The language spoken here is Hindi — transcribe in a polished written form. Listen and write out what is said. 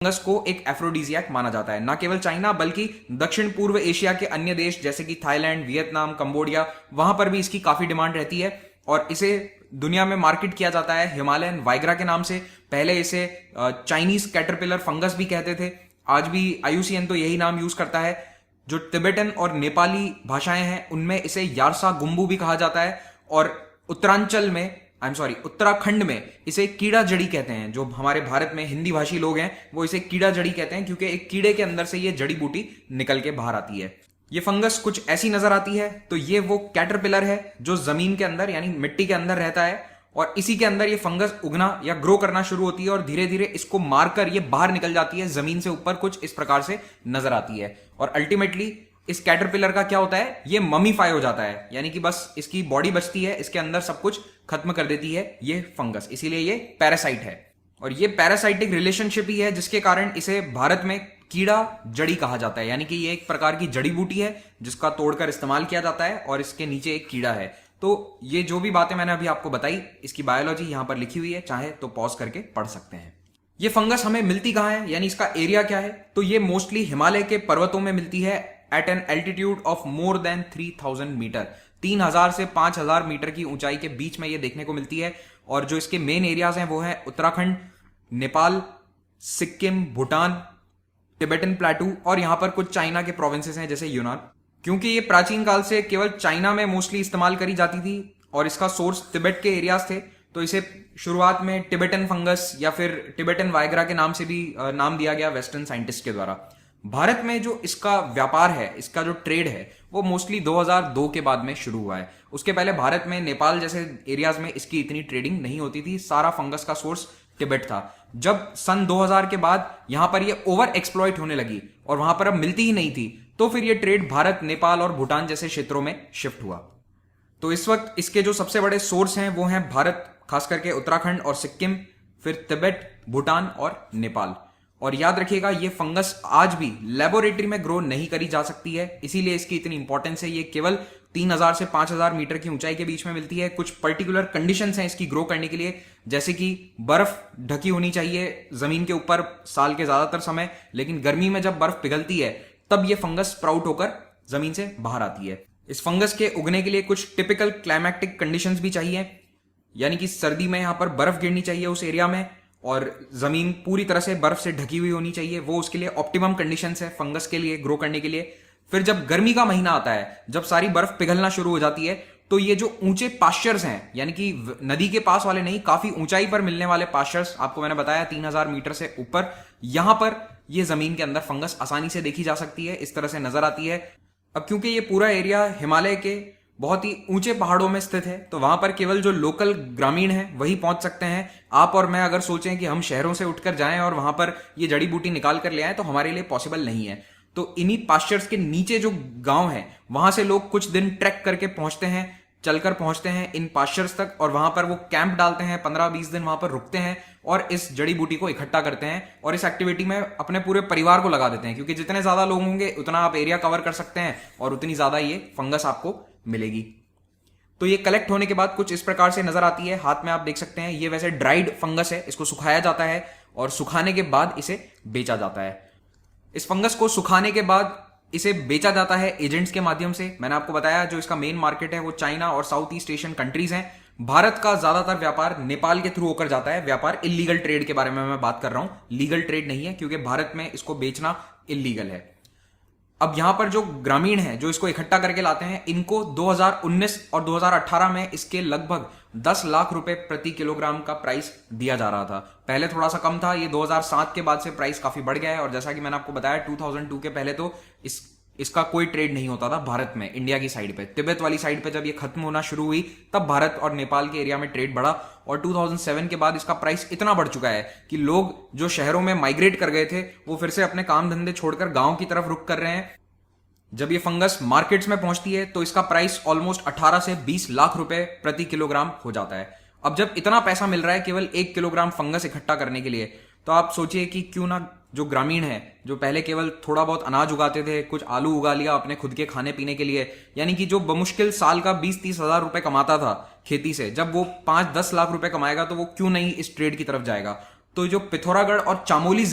फंगस को एक एफ्रोडीजियाक माना जाता है। ना केवल चाइना बल्कि दक्षिण पूर्व एशिया के अन्य देश जैसे कि थाईलैंड, वियतनाम, कंबोडिया, वहां पर भी इसकी काफी डिमांड रहती है और इसे दुनिया में मार्केट किया जाता है हिमालयन वाइग्रा के नाम से। पहले इसे चाइनीज कैटरपिलर फंगस भी कहते थे, आज भी आईयूसीएन तो यही नाम यूज करता है। जो तिब्बतन और नेपाली भाषाएं हैं उनमें इसे यारसा गुम्बू भी कहा जाता है और उत्तरांचल में उत्तराखंड में इसे कीड़ा जड़ी कहते हैं। जो हमारे भारत में हिंदी भाषी लोग हैं वो इसे कीड़ा जड़ी कहते हैं क्योंकि एक कीड़े के अंदर से ये जड़ी बूटी निकल के बाहर आती है। ये फंगस कुछ ऐसी नजर आती है, तो ये वो कैटरपिलर है जो जमीन के अंदर यानी मिट्टी के अंदर रहता है और इसी के अंदर ये फंगस उगना या ग्रो करना शुरू होती है और धीरे धीरे इसको मारकर ये बाहर निकल जाती है, जमीन से ऊपर कुछ इस प्रकार से नजर आती है और अल्टीमेटली इस कैटरपिलर का क्या होता है, ये ममीफाई हो जाता है, यानी कि बस इसकी बॉडी बचती है, इसके अंदर सब कुछ खत्म कर देती है ये फंगस। इसीलिए ये पैरासाइट है और ये पैरासाइटिक रिलेशनशिप ही है जिसके कारण इसे भारत में कीड़ा जड़ी कहा जाता है, यानी कि ये एक प्रकार की जड़ी बूटी है जिसका तोड़कर इस्तेमाल किया जाता है और इसके नीचे एक कीड़ा है। तो ये जो भी बातें मैंने अभी आपको बताई इसकी बायोलॉजी यहां पर लिखी हुई है, चाहे तो पॉज करके पढ़ सकते हैं। ये फंगस हमें मिलती कहां है, यानी इसका एरिया क्या है, तो ये मोस्टली हिमालय के पर्वतों में मिलती है at an altitude of more than 3000 metre. 3000 से 5000 मीटर की ऊंचाई के बीच में ये देखने को मिलती है और जो इसके मेन एरियाज हैं वो है उत्तराखंड, नेपाल, सिक्किम, भूटान, तिब्बतन प्लेटू और यहां पर कुछ चाइना के प्रोविंसेस हैं जैसे यूनान। क्योंकि ये प्राचीन काल से केवल चाइना में मोस्टली इस्तेमाल करी जाती थी और इसका सोर्स तिब्बत के एरियाज थे, तो इसे शुरुआत में टिबेटन फंगस या फिर टिबेटन वाइग्रा के नाम से भी नाम दिया गया वेस्टर्न साइंटिस्ट के द्वारा। भारत में जो इसका व्यापार है, इसका जो ट्रेड है वो मोस्टली 2002 के बाद में शुरू हुआ है। उसके पहले भारत में नेपाल जैसे एरियाज में इसकी इतनी ट्रेडिंग नहीं होती थी, सारा फंगस का सोर्स तिब्बत था। जब सन 2000 के बाद यहां पर ये ओवर एक्सप्लॉइट होने लगी और वहां पर अब मिलती ही नहीं थी, तो फिर ये ट्रेड भारत, नेपाल और भूटान जैसे क्षेत्रों में शिफ्ट हुआ। तो इस वक्त इसके जो सबसे बड़े सोर्स हैं वो हैं भारत, खास करके उत्तराखंड और सिक्किम, फिर तिब्बत, भूटान और नेपाल। और याद रखिएगा ये फंगस आज भी लेबोरेटरी में ग्रो नहीं करी जा सकती है, इसीलिए इसकी इतनी इंपॉर्टेंस है। ये केवल 3000 से 5000 मीटर की ऊंचाई के बीच में मिलती है। कुछ पर्टिकुलर कंडीशंस हैं इसकी ग्रो करने के लिए, जैसे कि बर्फ ढकी होनी चाहिए जमीन के ऊपर साल के ज्यादातर समय, लेकिन गर्मी में जब बर्फ पिघलती है तब ये फंगस स्प्राउट होकर जमीन से बाहर आती है। इस फंगस के उगने के लिए कुछ टिपिकल क्लाइमैटिक कंडीशंस भी चाहिए, यानी कि सर्दी में यहां पर बर्फ गिरनी चाहिए उस एरिया में और जमीन पूरी तरह से बर्फ से ढकी हुई होनी चाहिए। वो उसके लिए ऑप्टिमम कंडीशंस है फंगस के लिए ग्रो करने के लिए। फिर जब गर्मी का महीना आता है, जब सारी बर्फ पिघलना शुरू हो जाती है, तो ये जो ऊंचे पास्चर्स हैं, यानी कि नदी के पास वाले नहीं, काफी ऊंचाई पर मिलने वाले पास्चर्स, आपको मैंने बताया 3000 मीटर से ऊपर, यहां पर ये जमीन के अंदर फंगस आसानी से देखी जा सकती है, इस तरह से नजर आती है। अब क्योंकि ये पूरा एरिया हिमालय के बहुत ही ऊंचे पहाड़ों में स्थित है, तो वहां पर केवल जो लोकल ग्रामीण हैं वही पहुंच सकते हैं। आप और मैं अगर सोचें कि हम शहरों से उठकर जाएं और वहां पर ये जड़ी बूटी निकाल कर ले आए तो हमारे लिए पॉसिबल नहीं है। तो इन्हीं पास्चर्स के नीचे जो गांव है वहां से लोग कुछ दिन ट्रैक करके पहुंचते हैं, चलकर पहुंचते हैं इन पास्चर्स तक और वहां पर वो कैंप डालते हैं, 15-20 दिन वहां पर रुकते हैं और इस जड़ी बूटी को इकट्ठा करते हैं और इस एक्टिविटी में अपने पूरे परिवार को लगा देते हैं, क्योंकि जितने ज्यादा लोग होंगे उतना आप एरिया कवर कर सकते हैं और उतनी ज्यादा ये फंगस आपको मिलेगी। तो ये कलेक्ट होने के बाद कुछ इस प्रकार से नजर आती है, हाथ में आप देख सकते हैं। ये वैसे ड्राइड फंगस है, इसको सुखाया जाता है और सुखाने के बाद इसे बेचा जाता है। इस फंगस को सुखाने के बाद इसे बेचा जाता है एजेंट्स के माध्यम से। मैंने आपको बताया जो इसका मेन मार्केट है वो चाइना और साउथ ईस्ट एशियन कंट्रीज हैं। भारत का ज्यादातर व्यापार नेपाल के थ्रू होकर जाता है। व्यापार इलीगल ट्रेड के बारे में मैं बात कर रहा हूं, लीगल ट्रेड नहीं है, क्योंकि भारत में इसको बेचना इलीगल है। अब यहां पर जो ग्रामीण हैं जो इसको इकट्ठा करके लाते हैं, इनको 2019 और 2018 में इसके लगभग 10 लाख रुपए प्रति किलोग्राम का प्राइस दिया जा रहा था। पहले थोड़ा सा कम था, ये 2007 के बाद से प्राइस काफी बढ़ गया है और जैसा कि मैंने आपको बताया 2002 के पहले तो इसका कोई ट्रेड नहीं होता था भारत में, इंडिया की साइड पे। तिब्बत वाली साइड पे जब ये खत्म होना शुरू हुई तब भारत और नेपाल के एरिया में ट्रेड बढ़ा और 2007 के बाद इसका प्राइस इतना बढ़ चुका है कि लोग जो शहरों में माइग्रेट कर गए थे वो फिर से अपने काम धंधे छोड़कर गांव की तरफ रुख कर रहे हैं। जब ये फंगस मार्केट्स में पहुंचती है तो इसका प्राइस ऑलमोस्ट 18 से 20 लाख रुपए प्रति किलोग्राम हो जाता है। अब जब इतना पैसा मिल रहा है केवल 1 किलोग्राम फंगस इकट्ठा करने के लिए, तो आप सोचिए कि क्यों ना जो ग्रामीण है, जो पहले केवल थोड़ा बहुत अनाज उगाते थे, कुछ आलू उगा लिया अपने खुद के खाने पीने के लिए, यानी कि जो बमुश्किल साल का 20-30 हजार रुपए कमाता था खेती से, जब वो 5-10 लाख रुपए कमाएगा तो वो क्यों नहीं इस ट्रेड की तरफ जाएगा। तो जो पिथौरागढ़ और चामोली